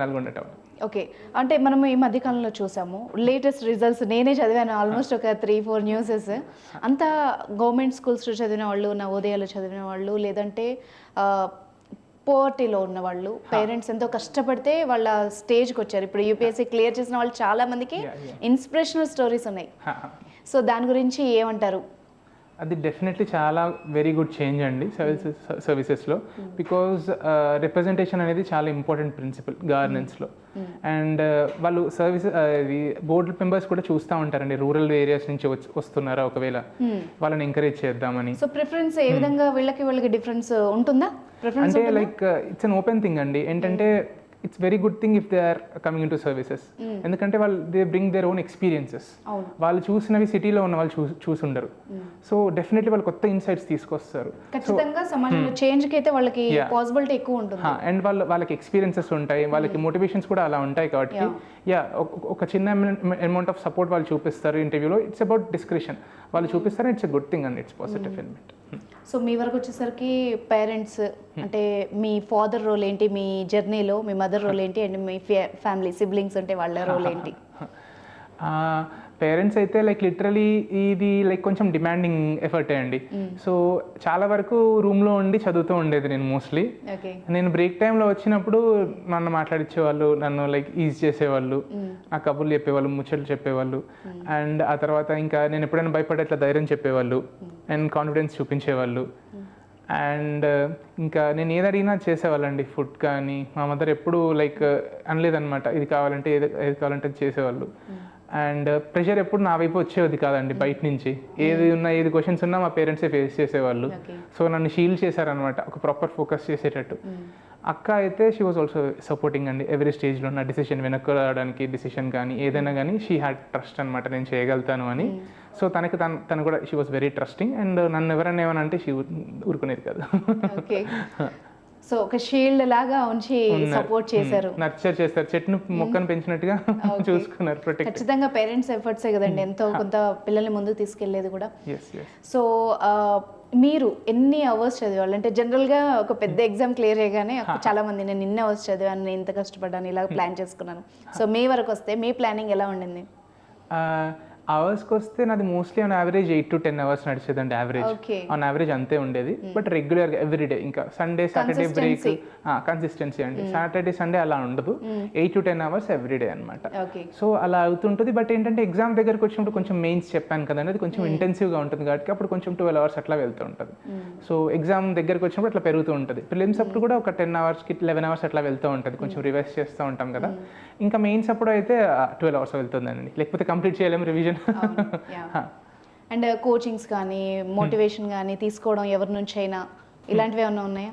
[SPEAKER 3] నల్గొండ టౌన్.
[SPEAKER 2] ఓకే, అంటే మనం ఈ మధ్యకాలంలో చూసాము లేటెస్ట్ రిజల్ట్స్, నేనే చదివాను ఆల్మోస్ట్ ఒక 3-4 న్యూసెస్. అంతా గవర్నమెంట్ స్కూల్స్లో చదివిన వాళ్ళు, నవోదయాలు చదివిన వాళ్ళు, లేదంటే పోవర్టీలో ఉన్న వాళ్ళు, పేరెంట్స్ ఎంతో కష్టపడితే వాళ్ళ స్టేజ్కి వచ్చారు. ఇప్పుడు యూపీఎస్సీ క్లియర్ చేసిన వాళ్ళు చాలా మందికి ఇన్స్పిరేషనల్ స్టోరీస్ ఉన్నాయి. సో దాని గురించి ఏమంటారు?
[SPEAKER 3] అది డెఫినెట్లీ చాలా వెరీ గుడ్ చేంజ్ అండి సర్వీసెస్లో. బికాజ్ రిప్రజెంటేషన్ అనేది చాలా ఇంపార్టెంట్ ప్రిన్సిపల్ గవర్నెన్స్లో. అండ్ వాళ్ళు ఇది బోర్డు మెంబర్స్ కూడా చూస్తూ ఉంటారండి, రూరల్ ఏరియాస్ నుంచి వస్తున్నారా, ఒకవేళ వాళ్ళని ఎంకరేజ్ చేద్దామని.
[SPEAKER 2] సో ప్రిఫరెన్స్ ఏ విధంగా వాళ్ళకి డిఫరెన్స్ ఉంటుందా?
[SPEAKER 3] అంటే like it's an open thing అండి. ఏంటంటే it's very good thing if they are coming in to services. ఎందుకంటే వాళ్ళు they bring their own experiences. వాళ్ళు చూసినవి సిటీలో ఉన్న వాళ్ళు చూసుండరు. సో డెఫినెట్లీ వాళ్ళు కొత్త ఇన్సైట్స్ తీసుకొస్తారు.
[SPEAKER 2] ఖచ్చితంగా సమాజంలో చేంజ్కి అయితే వాళ్ళకి పాసిబిలిటీ ఎక్కువ ఉంటుంది.
[SPEAKER 3] అండ్ వాళ్ళకి ఎక్స్పీరియన్సెస్ ఉంటాయి, వాళ్ళకి మోటివేషన్స్ కూడా అలా ఉంటాయి. కాబట్టి ఒక చిన్న అమౌంట్ ఆఫ్ సపోర్ట్ వాళ్ళు చూపిస్తారు ఇంటర్వ్యూలో. ఇట్స్ అబౌట్ డిస్క్రిప్షన్ వాళ్ళు చూపిస్తారు. It's a good thing and it's positive element.
[SPEAKER 2] So మీ వరకు వచ్చేసరికి పేరెంట్స్ అంటే మీ ఫాదర్ రోల్ ఏంటి మీ జర్నీలో, మీ మదర్ రోల్ ఏంటి, అండ్ మీ ఫ్యామిలీ సిబ్లింగ్స్ అంటే వాళ్ళ రోల్ ఏంటి?
[SPEAKER 3] పేరెంట్స్ అయితే లైక్ లిటరలీ ఇది లైక్ కొంచెం డిమాండింగ్ ఎఫర్టే అండి. సో చాలా వరకు రూమ్లో ఉండి చదువుతూ ఉండేది నేను మోస్ట్లీ. నేను బ్రేక్ టైంలో వచ్చినప్పుడు నన్ను మాట్లాడించేవాళ్ళు, నన్ను లైక్ ఈజ్ చేసేవాళ్ళు, నా కబుర్లు చెప్పేవాళ్ళు, ముచ్చట్లు చెప్పేవాళ్ళు. అండ్ ఆ తర్వాత ఇంకా నేను ఎప్పుడైనా భయపడే ఇట్లా ధైర్యం చెప్పేవాళ్ళు అండ్ కాన్ఫిడెన్స్ చూపించేవాళ్ళు. అండ్ ఇంకా నేను ఏది అడిగినా చేసేవాళ్ళండి. ఫుడ్ కానీ మా మదర్ ఎప్పుడు లైక్ అనలేదన్నమాట, ఇది కావాలంటే ఏది కావాలంటే చేసేవాళ్ళు. అండ్ ప్రెషర్ ఎప్పుడు నా వైపు వచ్చేది కాదండి బయట నుంచి. ఏది క్వశ్చన్స్ ఉన్నా మా పేరెంట్సే ఫేస్ చేసేవాళ్ళు. సో నన్ను షీల్డ్ చేశారనమాట, ఒక ప్రాపర్ ఫోకస్ చేసేటట్టు. అక్క అయితే షీ వాజ్ ఆల్సో సపోర్టింగ్ అండి ఎవ్రీ స్టేజ్లో. నా డిసిషన్ వెనక్కి రావడానికి డిసిషన్ కానీ ఏదైనా కానీ షీ హ్యాడ్ ట్రస్ట్ అనమాట, నేను చేయగలుగుతాను అని. సో తను కూడా she was very trusting. And నన్ను ఎవరైనా ఏమన్నా అంటే షీ ఊరుకునేది కాదు.
[SPEAKER 2] సో ఒక షీల్డ్ లాగా ఉంచి సపోర్ట్ చేశారు,
[SPEAKER 3] నర్చర్ చేస్తారు, చెట్టును మొక్కను పెంచినట్టుగా చూసుకున్నారు.
[SPEAKER 2] ఖచ్చితంగా పేరెంట్స్ ఎఫర్ట్సే కదండి ఎంతో కొంత పిల్లల్ని ముందుకు తీసుకెళ్లేది కూడా. సో మీరు ఎన్ని అవర్స్ చదివాలి అంటే జనరల్గా ఒక పెద్ద ఎగ్జామ్ క్లియర్ అయ్యగానే చాలా మంది నేను ఇన్ని అవర్స్ చదివాను, నేను ఇంత కష్టపడ్డాను, ఇలా ప్లాన్ చేసుకున్నాను. సో మీ వరకు వస్తే మీ ప్లానింగ్ ఎలా ఉండింది?
[SPEAKER 3] అవర్స్కి వస్తే నాది mostly on average 8 to 10 hours నడిచేదండి. ఆన్ యావరేజ్ అంతే ఉండేది. బట్ రెగ్యులర్గా ఎవ్రీడే, ఇంకా సండే సాటర్డే బ్రేక్, కన్సిస్టెన్సీ అండి. సాటర్డే సండే అలా ఉండదు, 8 to 10 hours ఎవ్రీడే అనమాట. సో అలా అవుతుంటుంది. బట్ ఏంటంటే ఎగ్జామ్ దగ్గరకు వచ్చినప్పుడు కొంచెం మెయిన్స్ చెప్పాను కదండి, అది కొంచెం ఇంటెన్సివ్గా ఉంటుంది కాబట్టి అప్పుడు కొంచెం 12 hours అట్లా వెళ్తూ ఉంటుంది. సో ఎగ్జామ్ దగ్గరకు వచ్చినప్పుడు అట్లా పెరుగుతూ ఉంటుంది. ప్రిలిమ్స్ అప్పుడు కూడా ఒక 10 hours-కి 11 hours అట్లా వెళ్తూ ఉంటుంది, కొంచెం రివైజ్ చేస్తూ ఉంటాం కదా. ఇంకా మెయిన్స్ అప్పుడు అయితే 12 hours వెళ్తుందండి, లేకపోతే కంప్లీట్ చేయలేము రివిజన్.
[SPEAKER 2] అండ్ కోచింగ్స్ కానీ మోటివేషన్ కానీ తీసుకోవడం ఎవరి నుంచి అయినా ఇలాంటివి ఏమైనా ఉన్నాయా?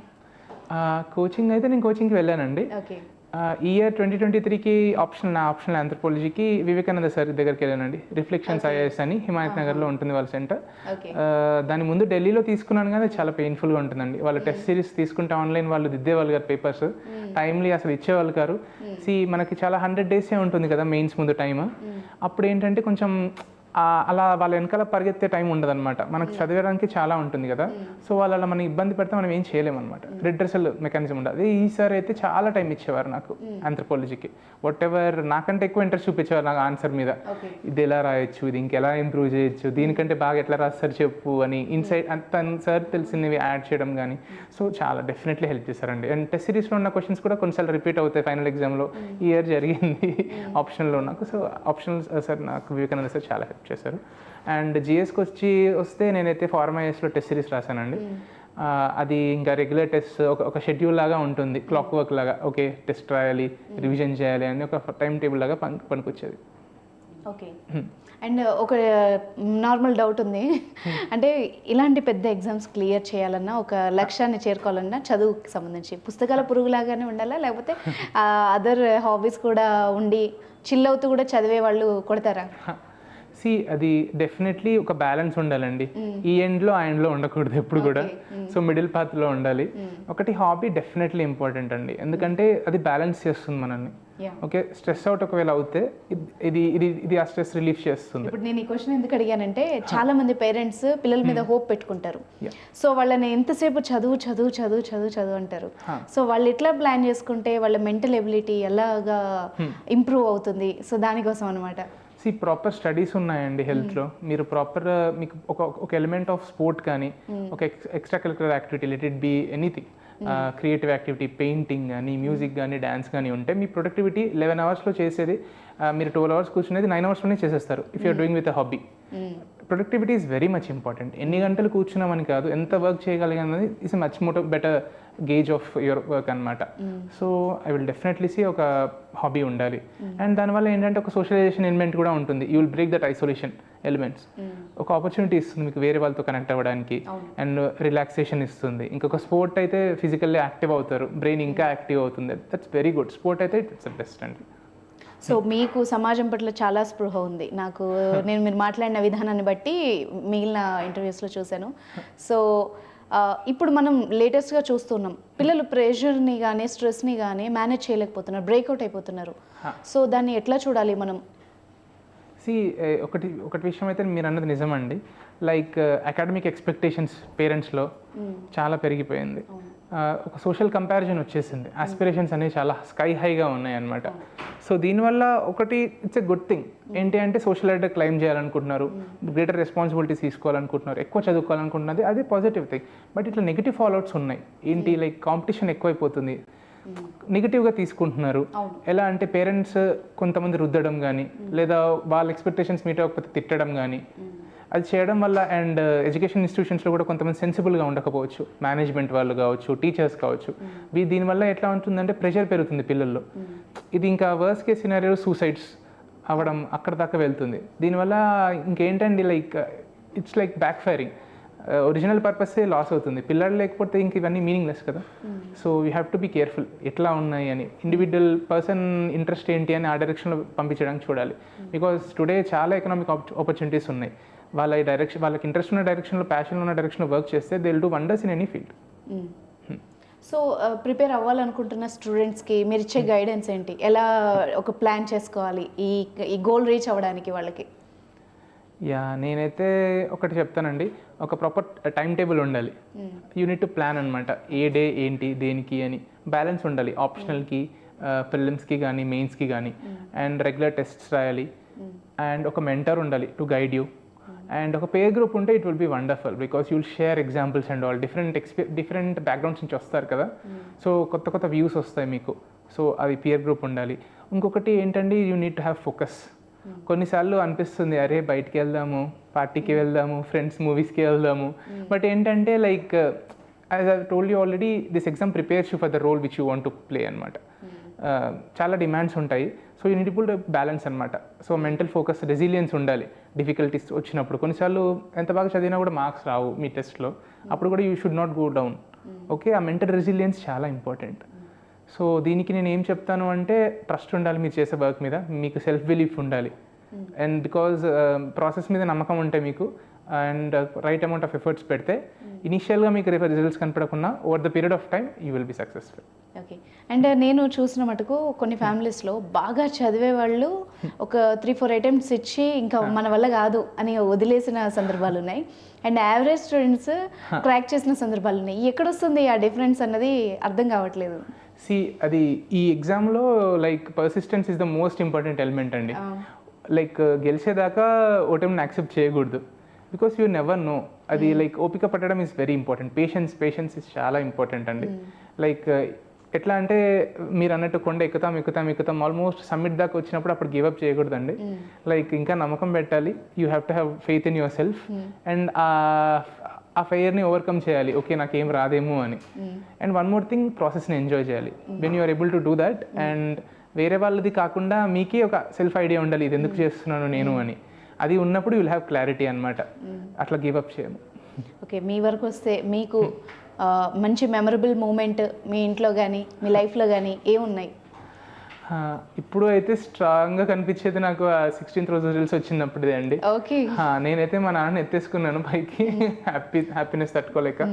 [SPEAKER 3] కోచింగ్ అయితే నేను కోచింగ్కి వెళ్ళానండి. ఈ ఇయర్ 2023కి ఆప్షనల్ ఆంథ్రోపాలజీకి వివేకానంద సార్ దగ్గరికి వెళ్ళానండి. రిఫ్లెక్షన్స్ ఐఏఎస్ అని హిమాయత్ నగర్లో ఉంటుంది వాళ్ళ సెంటర్. దాని ముందు ఢిల్లీలో తీసుకున్నాను కానీ చాలా పెయిన్ఫుల్గా ఉంటుందండి. వాళ్ళ టెస్ట్ సిరీస్ తీసుకుంటే ఆన్లైన్ వాళ్ళు దిద్దేవాళ్ళు గారు పేపర్స్, టైమ్లీ అసలు ఇచ్చేవాళ్ళు గారు. మనకి చాలా 100 days ఉంటుంది కదా మెయిన్స్ ముందు టైం. అప్పుడు ఏంటంటే కొంచెం అలా వాళ్ళ వెనకాల పరిగెత్తే టైం ఉండదన్నమాట. మనకు చదివడానికి చాలా ఉంటుంది కదా, సో వాళ్ళు అలా మనం ఇబ్బంది పెడితే మనం ఏం చేయలేమన్నమాట. రిడ్రెసల్ మెకానిజం ఉండదు. అదే ఈసారి అయితే చాలా టైం ఇచ్చేవారు నాకు ఆంథ్రోపాలజీకి. వాట్ ఎవర్ నాకంటే ఎక్కువ ఇంట్రెస్ట్ చూపించేవారు నాకు ఆన్సర్ మీద. ఇది ఎలా రాయొచ్చు, ఇది ఇంకెలా ఇంప్రూవ్ చేయొచ్చు, దీనికంటే బాగా ఎట్లా రాస్తారు చెప్పు అని ఇన్సైట్ తన సార్ తెలిసినవి యాడ్ చేయడం కానీ, సో చాలా డెఫినెట్లీ హెల్ప్ చేశారండి. అండ్ టెస్ట్ సిరీస్లో ఉన్న క్వశ్చన్స్ కూడా కొన్నిసార్లు రిపీట్ అవుతాయి ఫైనల్ ఎగ్జామ్లో. ఈ ఇయర్ జరిగింది ఆప్షన్లో నాకు. సో ఆప్షనల్ సార్ నాకు వివేకానంద సార్ చాలా హెల్ప్ చేశారు. అండ్ జిఎస్కి వస్తే నేనైతే ఫార్మాయిస్లో టెస్ట్ సిరీస్ రాశానండి. అది ఇంకా రెగ్యులర్ టెస్ట్ ఒక షెడ్యూల్ లాగా ఉంటుంది, క్లాక్ వర్క్ లాగా. ఓకే, టెస్ట్ రాయాలి, రివిజన్ చేయాలి అని ఒక టైం టేబుల్ లాగా పనికొచ్చేది.
[SPEAKER 2] ఓకే. అండ్ ఒక నార్మల్ డౌట్ ఉంది, అంటే ఇలాంటి పెద్ద ఎగ్జామ్స్ క్లియర్ చేయాలన్నా, ఒక లక్ష్యాన్ని చేరుకోవాలన్నా చదువుకి సంబంధించి పుస్తకాల పురుగులాగానే ఉండాలా, లేకపోతే అదర్ హాబీస్ కూడా ఉండి చిల్ అవుతూ కూడా చదివే వాళ్ళు కొడతారా?
[SPEAKER 3] అది డెఫినెట్లీ ఒక బ్యాలెన్స్ ఉండాలండి. ఈ ఎండ్లో ఆ ఎండ్లో ఉండకూడదు ఎప్పుడు కూడా. సో మిడిల్ పాత్లో ఉండాలి. ఒకటి హాబీ డెఫినెట్లీ ఇంపార్టెంట్ అండి, ఎందుకంటే అది బ్యాలెన్స్ చేస్తుంది మనల్ని. ఓకే, స్ట్రెస్ అవుట్ ఒకవేళ అవుతే ఇది ఇది ఇది ఆ స్ట్రెస్ రిలీఫ్ చేస్తుంది.
[SPEAKER 2] ఇప్పుడు నేను ఈ క్వశ్చన్ ఎందుకు అడిగానంటే, చాలా మంది పేరెంట్స్ పిల్లల మీద హోప్ పెట్టుకుంటారు. సో వాళ్ళని ఎంతసేపు చదువు చదువు చదువు చదువు చదువు అంటారు. సో వాళ్ళు ఎట్లా ప్లాన్ చేసుకుంటే వాళ్ళ మెంటల్ ఎబిలిటీ ఎలాగా ఇంప్రూవ్ అవుతుంది? సో దానికోసం అనమాట.
[SPEAKER 3] ప్రాపర్ స్టడీస్ ఉన్నాయండి హెల్త్లో. మీరు ప్రాపర్ మీకు ఒక ఎలిమెంట్ ఆఫ్ స్పోర్ట్ కానీ, ఒక extra curricular activity, let it be anything, creative activity, painting కానీ, మ్యూజిక్ కానీ, డ్యాన్స్ కానీ ఉంటే మీ ప్రొడక్టివిటీ 11 అవర్స్లో చేసేది మీరు 12 అవర్స్ కూర్చునేది 9 అవర్స్లోనే చేసేస్తారు. If you're doing with a hobby. Productivity is very much important. ఎన్ని గంటలు కూర్చున్నామని కాదు, ఎంత వర్క్ చేయగలిగినది is much more better gauge of your work అనమాట. So I will definitely see ఒక హాబీ ఉండాలి. అండ్ దానివల్ల ఏంటంటే ఒక సోషలైజేషన్ ఎలిమెంట్ కూడా ఉంటుంది. You will break that isolation elements. ఒక ఆపర్చునిటీ ఇస్తుంది మీకు వేరే వాళ్ళతో కనెక్ట్ అవ్వడానికి, అండ్ రిలాక్సేషన్ ఇస్తుంది. ఇంకొక స్పోర్ట్ అయితే ఫిజికల్లీ యాక్టివ్ అవుతారు, బ్రెయిన్ ఇంకా యాక్టివ్ అవుతుంది. That's very good. స్పోర్ట్ అయితే ఇట్స్ ద బెస్ట్ అండి.
[SPEAKER 2] సో మీకు సమాజం పట్ల చాలా స్పృహ ఉంది. నేను మీరు మాట్లాడిన విధానాన్ని బట్టి మిగిలిన ఇంటర్వ్యూస్లో చూశాను. సో ఇప్పుడు మనం లేటెస్ట్గా చూస్తున్నాం, పిల్లలు ప్రెషర్ని కానీ స్ట్రెస్ని కానీ మేనేజ్ చేయలేకపోతున్నారు, బ్రేక్అవుట్ అయిపోతున్నారు. సో దాన్ని ఎట్లా చూడాలి మనం?
[SPEAKER 3] ఒకటి విషయం అయితే మీరు అన్నది నిజమండి. లైక్ అకాడమిక్ ఎక్స్పెక్టేషన్స్ పేరెంట్స్లో చాలా పెరిగిపోయింది. ఒక సోషల్ కంపారిజన్ వచ్చేసింది. ఆస్పిరేషన్స్ అనేవి చాలా స్కై హైగా ఉన్నాయి అన్నమాట. సో దీనివల్ల ఒకటి ఇట్స్ ఎ గుడ్ థింగ్. ఏంటి అంటే సోషల్ ఐడెంటిటీ క్లైమ్ చేయాలనుకుంటున్నారు, గ్రేటర్ రెస్పాన్సిబిలిటీస్ తీసుకోవాలనుకుంటున్నారు, ఎక్కువ చదువుకోవాలనుకుంటున్నది, అది పాజిటివ్ థింగ్. బట్ ఇట్లా నెగిటివ్ ఫాలోఅవుట్స్ ఉన్నాయి. ఏంటి, లైక్ కాంపిటీషన్ ఎక్కువైపోతుంది, నెగిటివ్గా తీసుకుంటున్నారు. ఎలా అంటే పేరెంట్స్ కొంతమంది రుద్దడం కానీ, లేదా వాళ్ళ ఎక్స్పెక్టేషన్స్ మీట్ అవ్వకపోతే తిట్టడం కానీ, అది చేయడం వల్ల. అండ్ ఎడ్యుకేషన్ ఇన్స్టిట్యూషన్స్లో కూడా కొంతమంది సెన్సిబుల్గా ఉండకపోవచ్చు, మేనేజ్మెంట్ వాళ్ళు కావచ్చు, టీచర్స్ కావచ్చు. దీనివల్ల ఎట్లా ఉంటుందంటే ప్రెషర్ పెరుగుతుంది పిల్లల్లో. ఇది ఇంకా వర్స్ట్ కేస్ సినారియో సూసైడ్స్ అవ్వడం అక్కడ దాకా వెళ్తుంది. దీనివల్ల ఇంకేంటండి, like it's like backfiring. Original పర్పసే లాస్ అవుతుంది. పిల్లలు లేకపోతే ఇంక ఇవన్నీ మీనింగ్లెస్ కదా. So you have to be careful ఎట్లా ఉన్నాయి అని. ఇండివిజువల్ పర్సన్ ఇంట్రెస్ట్ ఏంటి అని ఆ డైరెక్షన్లో పంపించడానికి చూడాలి. బికాజ్ టుడే చాలా ఎకనామిక్ ఆపర్చునిటీస్ ఉన్నాయి. వాళ్ళకి ఇంట్రెస్ట్ ఉన్న డైరెక్షన్లో, ప్యాషన్ ఉన్న డైరెక్షన్లో వర్క్ చేస్తే they will do wonders in any field.
[SPEAKER 2] So prepare అవ్వాలనుకుంటున్న స్టూడెంట్స్కి మీరు ఇచ్చే గైడెన్స్ ఏంటి? ఎలా ఒక ప్లాన్ చేసుకోవాలి ఈ గోల్ రీచ్ అవ్వడానికి వాళ్ళకి?
[SPEAKER 3] నేనైతే ఒకటి చెప్తానండి, ఒక ప్రాపర్ టైం టేబుల్ ఉండాలి. యూనిట్ టు ప్లాన్ అనమాట. ఏ డే ఏంటి, దేనికి అని బ్యాలెన్స్ ఉండాలి. ఆప్షనల్కి, ప్రిలిమ్స్కి కానీ, మెయిన్స్కి కానీ. అండ్ రెగ్యులర్ టెస్ట్స్ రాయాలి. అండ్ ఒక మెంటర్ ఉండాలి టు గైడ్ యూ. అండ్ ఒక పేర్ గ్రూప్ ఉంటే it will be wonderful, because you will share examples and all. Different backgrounds నుంచి వస్తారు కదా, సో కొత్త వ్యూస్ వస్తాయి మీకు. సో అది పియర్ గ్రూప్ ఉండాలి. ఇంకొకటి ఏంటంటే you need to have focus. కొన్నిసార్లు అనిపిస్తుంది, అరే బయటికి వెళ్దాము, పార్టీకి వెళ్దాము, ఫ్రెండ్స్ మూవీస్కి వెళ్దాము. బట్ ఏంటంటే like as I told you already, this exam prepares you for the role which you want to play అనమాట. చాలా డిమాండ్స్ ఉంటాయి. So you need to balance అనమాట. సో మెంటల్ ఫోకస్, రెసిలియన్స్ ఉండాలి. డిఫికల్టీస్ వచ్చినప్పుడు కొన్నిసార్లు ఎంత బాగా చదివినా కూడా మార్క్స్ రావు మీ టెస్ట్లో, అప్పుడు కూడా you should not go down. Okay, ఆ మెంటల్ రెసిలియన్స్ చాలా ఇంపార్టెంట్. సో దీనికి నేను ఏం చెప్తాను అంటే, ట్రస్ట్ ఉండాలి మీరు చేసే వర్క్ మీద, మీకు సెల్ఫ్ బిలీఫ్ ఉండాలి. అండ్ బికాజ్ ప్రాసెస్ మీద నమ్మకం ఉంటే మీకు and right amount of efforts పెడితే ఇనిషియల్గా మీకు రిజల్ట్స్ కనపడకుండా over the period of time you will be successful.
[SPEAKER 2] Okay. And నేను చూసిన మటుకు కొన్ని ఫ్యామిలీస్లో బాగా చదివే వాళ్ళు ఒక 3-4 అటెంప్ట్స్ ఇచ్చి ఇంకా మన వల్ల కాదు అని వదిలేసిన సందర్భాలు ఉన్నాయి. అండ్ యావరేజ్ స్టూడెంట్స్ క్రాక్ చేసిన సందర్భాలు ఉన్నాయి. ఎక్కడొస్తుంది ఆ డిఫరెన్స్ అన్నది అర్థం కావట్లేదు.
[SPEAKER 3] అది ఈ ఎగ్జామ్లో like persistence is the most important element అండి. లైక్ గెలిచేదాకా ఓటమిని యాక్సెప్ట్ చేయకూడదు, బికాస్ యూ నెవర్ నో. అది లైక్ ఓపిక పట్టడం is very important. Patience is చాలా ఇంపార్టెంట్ అండి. లైక్ ఎట్లా అంటే మీరు అన్నట్టు కొండ ఎక్కుతాం ఆల్మోస్ట్ సమ్మిట్ దాకా వచ్చినప్పుడు అప్పుడు గివ్ అప్ చేయకూడదండి. లైక్ ఇంకా నమ్మకం పెట్టాలి. You have to have faith in yourself and ఆ ఫెయిర్ని ఓవర్కమ్ చేయాలి. ఓకే నాకేం రాదేమో అని. అండ్ వన్ మోర్ థింగ్, ప్రాసెస్ని ఎంజాయ్ చేయాలి. When you are able to do that and వేరే వాళ్ళది కాకుండా మీకే ఒక సెల్ఫ్ ఐడియా ఉండాలి, ఇది ఎందుకు చేస్తున్నాను నేను అని. అది ఉన్నప్పుడు విల్ హ్యావ్ క్లారిటీ అనమాట. అట్లా గివ్ అప్ చేయము.
[SPEAKER 2] ఓకే, మీ వరకు వస్తే మీకు మంచి మెమరబుల్ మూమెంట్ మీ ఇంట్లో కానీ మీ లైఫ్లో కానీ ఏమున్నాయి?
[SPEAKER 3] ఇప్పుడు అయితే స్ట్రాంగ్గా కనిపించేది నాకు 16th రోజు రిజల్ట్స్ వచ్చినప్పుడే అండి.
[SPEAKER 2] ఓకే.
[SPEAKER 3] నేనైతే మా నాన్న ఎత్తేసుకున్నాను పైకి, హ్యాపీనెస్ తట్టుకోలేక.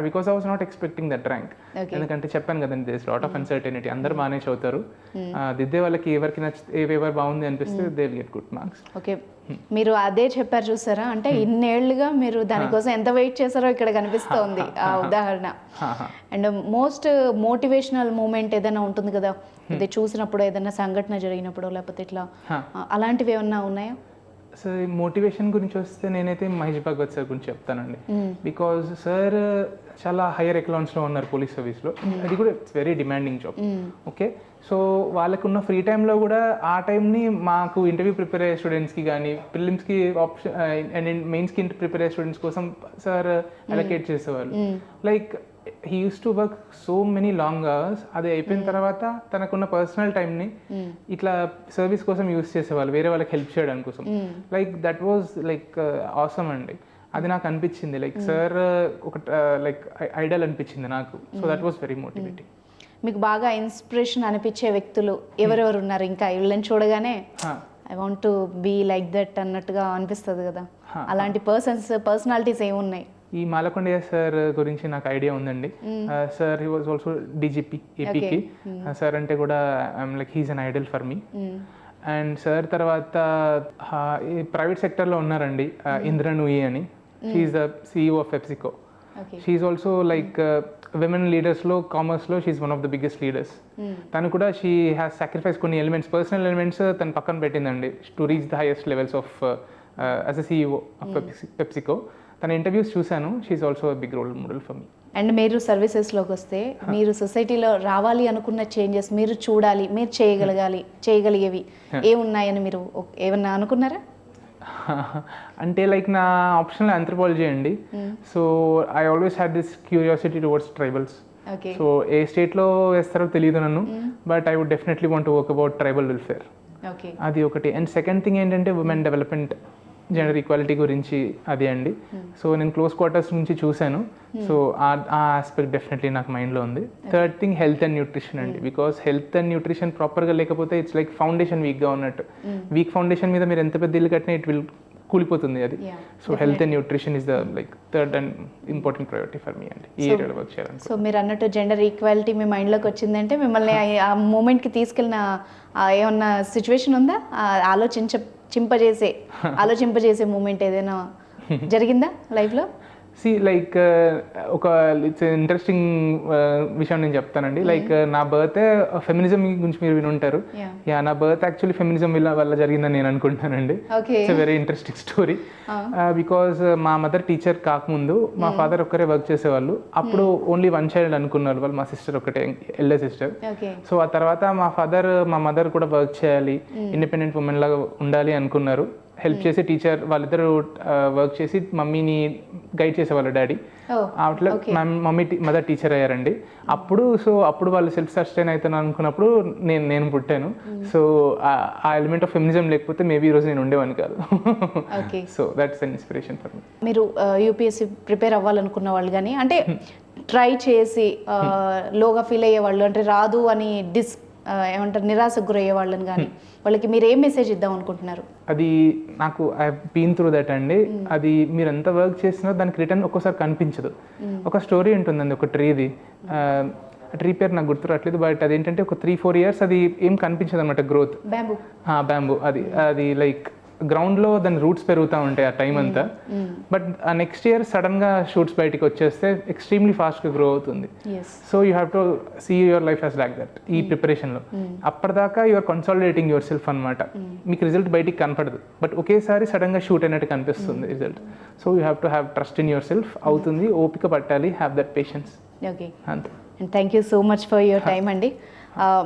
[SPEAKER 3] Because I was not expecting that rank. ఎందుకంటే చెప్పాను కదండి, దిస్ లాట్ ఆఫ్ అన్సర్టెనిటీ. అందరు బాగానే చదువుతారు, దిద్దే వాళ్ళకి ఎవరికి ఎవరు బాగుంది అనిపిస్తే they will get good marks.
[SPEAKER 2] Okay, మీరు అదే చెప్పారు చూసారా, అంటే ఇన్నేళ్లుగా మీరు దానికోసం ఎంత వెయిట్ చేశారో ఇక్కడ కనిపిస్తోంది ఆ ఉదాహరణ. అండ్ మోస్ట్ మోటివేషనల్ మూమెంట్ ఏదైనా ఉంటుంది కదా, ఇది చూసినప్పుడు ఏదైనా సంఘటన జరిగినప్పుడు లేకపోతే ఇట్లా అలాంటివి ఏమన్నా ఉన్నాయా?
[SPEAKER 3] సో మోటివేషన్ గురించి వస్తే నేనైతే మహేష్ భగవత్ సార్ గురించి చెప్తానండి. బికాజ్ సార్ చాలా హైయర్ ఎకలాన్స్లో ఉన్నారు పోలీస్ సర్వీస్లో. అది కూడా it's very demanding job. Okay, so వాళ్ళకున్న ఫ్రీ టైంలో కూడా ఆ టైంని మాకు ఇంటర్వ్యూ ప్రిపేర్ అయ్యే స్టూడెంట్స్కి కానీ ప్రిలిమ్స్కి ఆప్షన్ అండ్ మెయిన్స్కి ప్రిపేర్ అయ్యే స్టూడెంట్స్ కోసం సార్ అలొకేట్ చేసేవాళ్ళు. Like he use to work so many long hours. అది అయిపోయిన తర్వాత తనకున్న పర్సనల్ టైంని ఇట్లా సర్వీస్ కోసం యూస్ చేసేవాళ్ళు, వేరే వాళ్ళకి హెల్ప్ చేయడానికి కోసం. Like that was like awesome అండి. అది నాకు అనిపించింది లైక్ సార్ ఒక లైక్ ఐడల్ అనిపించింది నాకు. So that was very motivating.
[SPEAKER 2] మీకు బాగా ఇన్స్పిరేషన్ అనిపించే వ్యక్తులు ఎవరెవరు ఉన్నారు? ఇంకా వీళ్ళని చూడగానే I want to be like that అన్నట్టుగా అనిపిస్తుంది కదా, అలాంటి పర్సనాలిటీస్ ఏమున్నాయి?
[SPEAKER 3] ఈ మాలకొండయ్య సార్ గురించి నాకు ఐడియా ఉందండి. Sir he was also DGP ఏపీకి. సార్ అంటే కూడా I'm like he's an idol for me. And sir తర్వాత ప్రైవేట్ సెక్టర్లో ఉన్నారండి, ఇంద్ర నూయి అని. She's the CEO of PepsiCo. She's also like women లీడర్స్లో కామర్స్లో she's one of the biggest leaders. తను కూడా షీ హ్యాస్ సాక్రిఫైస్ కొన్ని ఎలిమెంట్స్, పర్సనల్ ఎలిమెంట్స్ తను పక్కన పెట్టిందండి to reach the highest levels of as a CEO of PepsiCo. తన interviews చూశాను. She's also a big role model for me.
[SPEAKER 2] And మీరు సర్వీసెస్లోకి వస్తే మీరు సొసైటీలో రావాలి అనుకున్న చేంజెస్ మీరు చూడాలి, మీరు చేయగలిగేవి ఏమున్నాయని మీరు ఏమన్నా అనుకున్నారా?
[SPEAKER 3] అంటే లైక్ నా ఆప్షన్లో ఆంథ్రోపాలజీ అండి. So I always had this curiosity towards tribals. So ఏ స్టేట్లో వేస్తారో తెలియదు నన్ను, but I would definitely want to work about tribal welfare. అది ఒకటి. అండ్ సెకండ్ థింగ్ ఏంటంటే ఉమెన్ డెవలప్మెంట్, జెండర్ ఈక్వాలిటీ గురించి అది అండి. సో నేను క్లోజ్ క్వార్టర్స్ నుంచి చూశాను. సో ఆ ఆస్పెక్ట్ డెఫినెట్లీ నాకు మైండ్లో ఉంది. Third thing health and nutrition అండి. బికాస్ హెల్త్ అండ్ న్యూట్రిషన్ ప్రాపర్గా లేకపోతే ఇట్స్ లైక్ ఫౌండేషన్ వీక్గా ఉన్నట్టు. వీక్ ఫౌండేషన్ మీద మీరు ఎంత పెద్ద ఇల్లు కట్టినా ఇట్ విల్ కూలిపోతుంది అది. So health and nutrition is the like third and important priority for me అండి ఈ ఏరియాలో వర్క్ చేయాలని.
[SPEAKER 2] సో మీరు అన్నట్టు జెండర్ ఈక్వాలిటీ మీ మైండ్లోకి వచ్చిందంటే మిమ్మల్ని ఆ మూమెంట్కి తీసుకెళ్ళిన ఏమన్నా సిచ్యువేషన్ ఉందా? ఆలోచింపజేసే మూమెంట్ ఏదైనా జరిగిందా లైఫ్లో?
[SPEAKER 3] లైక్ ఒక ఇట్స్ ఇంట్రెస్టింగ్ విషయం నేను చెప్తానండి. లైక్ నా బర్త్ ఫెమినిజం గురించి మీరు వినుంటారు. నా బర్త్ యాక్చువల్లీ ఫెమినిజం వల్ల జరిగిందని నేను అనుకుంటానండి. It's very interesting story. Because మా మదర్ టీచర్ కాకముందు మా ఫాదర్ ఒక్కరే వర్క్ చేసేవాళ్ళు. అప్పుడు ఓన్లీ వన్ చైల్డ్ అనుకున్నారు వాళ్ళు, మా సిస్టర్ ఒకటే, ఎల్డర్ సిస్టర్. సో ఆ తర్వాత మా మదర్ కూడా వర్క్ చేయాలి, ఇండిపెండెంట్ ఉమెన్ లాగా ఉండాలి అనుకున్నారు. హెల్ప్ చేసి టీచర్ వాళ్ళిద్దరు వర్క్ చేసి మమ్మీని గైడ్ చేసేవాళ్ళు డాడీ. అట్లా మదర్ టీచర్ అయ్యారండి. అప్పుడు వాళ్ళు సెల్ఫ్ సస్టైన్ అవుతాను అనుకున్నప్పుడు నేను పుట్టాను. సో ఆ ఎలిమెంట్ ఆఫ్ ఫెమినిజం లేకపోతే మేబీ ఈరోజు నేను ఉండేవాడిని కాదు. So that's an inspiration for me.
[SPEAKER 2] మీరు యూపీఎస్సీ ప్రిపేర్ అవ్వాలనుకున్న వాళ్ళు కానీ అంటే ట్రై చేసి లోగా ఫీల్ అయ్యే వాళ్ళు, అంటే రాదు అని ఏమంటారు నిరాశకు గురయ్యే వాళ్ళని కానీ వాళ్ళకి మీరు ఏం మెసేజ్ ఇద్దాం అనుకుంటున్నారు?
[SPEAKER 3] అది నాకు ఐ బీన్ త్రూ దట్ అండి. అది మీరు ఎంత వర్క్ చేసినా దానికి రిటర్న్ ఒక్కోసారి కనిపించదు. ఒక స్టోరీ ఉంటుందండి ఒక ట్రీది, ట్రీ పేరు నాకు గుర్తు రావట్లేదు, బట్ అదేంటంటే ఒక 3-4 years అది ఏం కనిపించదు అనమాట గ్రోత్. బ్యాంబూ అది లైక్ గ్రౌండ్లో దాని రూట్స్ పెరుగుతూ ఉంటాయి ఆ టైం అంతా. బట్ ఆ నెక్స్ట్ ఇయర్ సడన్గా షూట్స్ బయటికి వచ్చేస్తే ఎక్స్ట్రీమ్లీ ఫాస్ట్గా గ్రో అవుతుంది. So you have to see your life as like that. ఈ ప్రిపరేషన్లో అప్పటిదాకా యూఆర్ కన్సాలిడేటింగ్ యువర్ సెల్ఫ్ అనమాట. మీకు రిజల్ట్ బయటికి కనపడదు, బట్ ఒకేసారి సడన్గా షూట్ అయినట్టు కనిపిస్తుంది result. So you have to have trust in your self. అవుతుంది, ఓపిక పట్టాలి, హ్యావ్ దట్ పేషెన్స్.
[SPEAKER 2] ఓకే,
[SPEAKER 3] అంతే.
[SPEAKER 2] And thank you so much for your time అండి.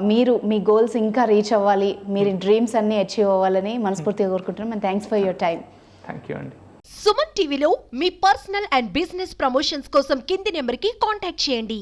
[SPEAKER 2] మీరు మీ గోల్స్ ఇంకా రీచ్ అవ్వాలి, మీరు డ్రీమ్స్ అన్నీ అచీవ్ అవ్వాలని మనస్ఫూర్తిగా కోరుకుంటున్నాం. And thanks for your time.
[SPEAKER 3] Thank you అండి.
[SPEAKER 4] సుమన్ టీవీలో మీ పర్సనల్ అండ్ బిజినెస్ ప్రమోషన్స్ కోసం కింది నెంబర్కి కాంటాక్ట్ చేయండి.